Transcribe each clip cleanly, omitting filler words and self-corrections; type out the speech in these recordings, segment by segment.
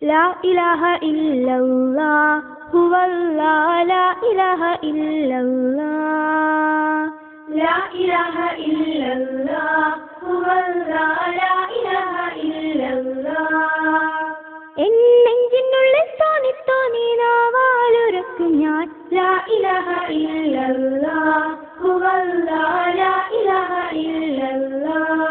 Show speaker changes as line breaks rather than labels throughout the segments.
ലാ ഇലാഹ ഇല്ലല്ലാഹ് ഹുവല്ലാഹ് ലാ ഇലാഹ ഇല്ലല്ലാഹ് ലാ ഇലാഹ ഇല്ലല്ലാഹ് ഹുവല്ലാഹ് ലാ ഇലാഹ ഇല്ലല്ലാഹ് എന്നെഞ്ചിനുള്ളിൽ തോന്നി തോന്നി നാവാലുരക്കും ഞാൻ ലാ ഇലാഹ ഇല്ലല്ലാഹ് ഹുവല്ലാഹ് ലാ ഇലാഹ ഇല്ലല്ലാഹ്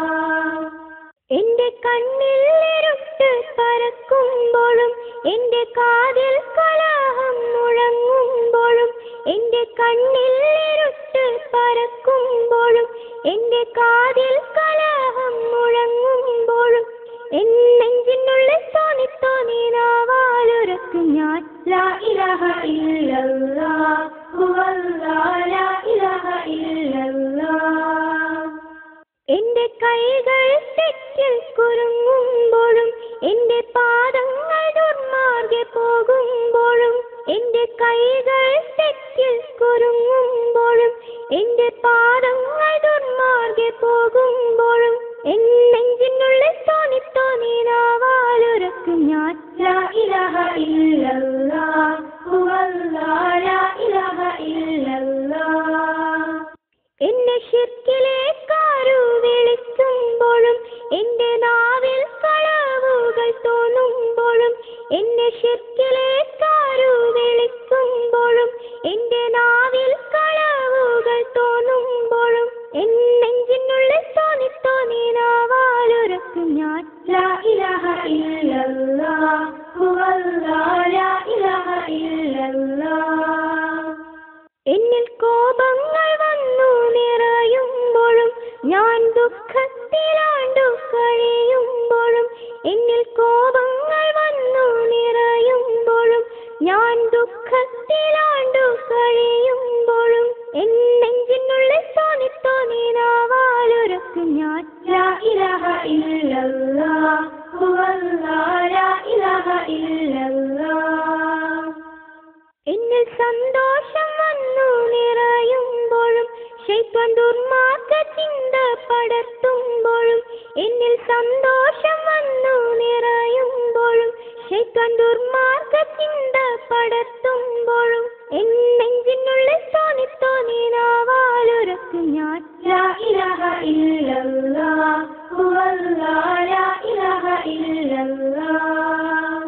എന്റെ കണ്ണിൽ ഇരുട്ട് പരക്കുമ്പോഴും എന്റെ കാതിൽ കലഹം മുഴങ്ങുമ്പോഴും എന്റെ കണ്ണിൽ ഇരുട്ട് പരക്കുമ്പോഴും എന്റെ കാതിൽ കലഹം മുഴങ്ങുമ്പോഴും എന്നെഞ്ചിനുള്ളിൽ തോന്നി തോന്നി നാവാലുരക്കും ഞാൻ ലാ ഇലാഹ ഇല്ലല്ലാഹ് ഹുവല്ലാഹ് ലാ ഇലാഹ ഇല്ലല്ലാഹ് എന്റെ കൈകൾ തെറ്റിൽ കുരുങ്ങുമ്പോഴും എന്റെ പാദങ്ങൾ ദുർമാർഗെ പോകുമ്പോഴും എന്റെ കൈകൾ തെറ്റിൽ കുരുങ്ങുമ്പോഴും എന്റെ പാദങ്ങൾ ദുർമാർഗെ പോകുമ്പോഴും എന്നെഞ്ചിനുള്ളിൽ തോന്നി തോന്നി നാവാലുരക്കും ഞാൻ ലാ ഇലാഹ ഇല്ലല്ലാഹ് ഹുവല്ലാഹ് ലാ ഇലാഹ ഇല്ലല്ലാഹ് എന്നെ ശിർക്കിലേക്കാരു വിളിക്കുമ്പോഴും എന്റെ നാവിൽ കളവുകൾ തോന്നുമ്പോഴും എന്നെ ശിർക്കിലേക്കാരു വിളിക്കുമ്പോഴും എന്റെ നാവിൽ കളവുകൾ തോന്നുമ്പോഴും എന്നെഞ്ചിനുള്ളിൽ തോന്നി തോന്നി നാവാലുരക്കും ഞാൻ ലാ ഇലാഹ ഇല്ലല്ലാഹ് ഹുവല്ലാഹ് ലാ ഇലാഹ ഇല്ലല്ലാഹ് എന്നിൽ കോപങ്ങൾ വന്നു നിറയുമ്പോഴും ഞാൻ ദുഃഖത്തിലാണ്ടു കഴിയുമ്പോഴും എന്നിൽ കോപങ്ങൾ വന്നു നിറയുമ്പോഴും ഞാൻ ദുഃഖത്തിലാണ്ടു കഴിയുമ്പോഴും എന്നെഞ്ചിനുള്ളിൽ തോന്നി തോന്നി നാവാലുരക്കും ഞാൻ ലാ ഇലാഹ ഇല്ലല്ലാഹ് ഹുവല്ലാഹ് ലാ ഇലാഹ ഇല്ലല്ലാഹ് എന്നിൽ സന്തോഷം വന്നു നിറയുമ്പോഴും ശൈത്വാൻ ദുർമാർഗ ചിന്ത പടർത്തുമ്പോഴും എന്നിൽ സന്തോഷം വന്നു നിറയുമ്പോഴും ശൈത്വാൻ ദുർമാർഗ ചിന്ത പടർത്തുമ്പോഴും എന്നെഞ്ചിനുള്ളിൽ തോന്നി തോന്നി നാവാലുരക്കും ഞാൻ ലാ ഇലാഹ ഇല്ലല്ലാഹ് ഹുവല്ലാഹ് ലാ ഇലാഹ ഇല്ലല്ലാഹ്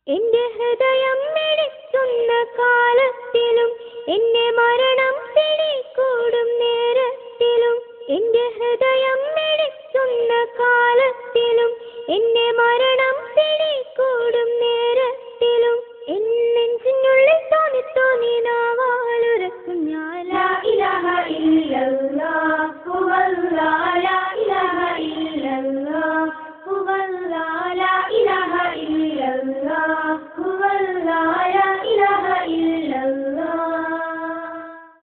എന്റെ ഹൃദയം മിടിക്കുന്ന കാലത്തിലും എന്നെ മരണം പിടികൂടും നേരത്തിലും എന്റെ ഹൃദയം മിടിക്കുന്ന കാലത്തിലും എന്നെ മരണം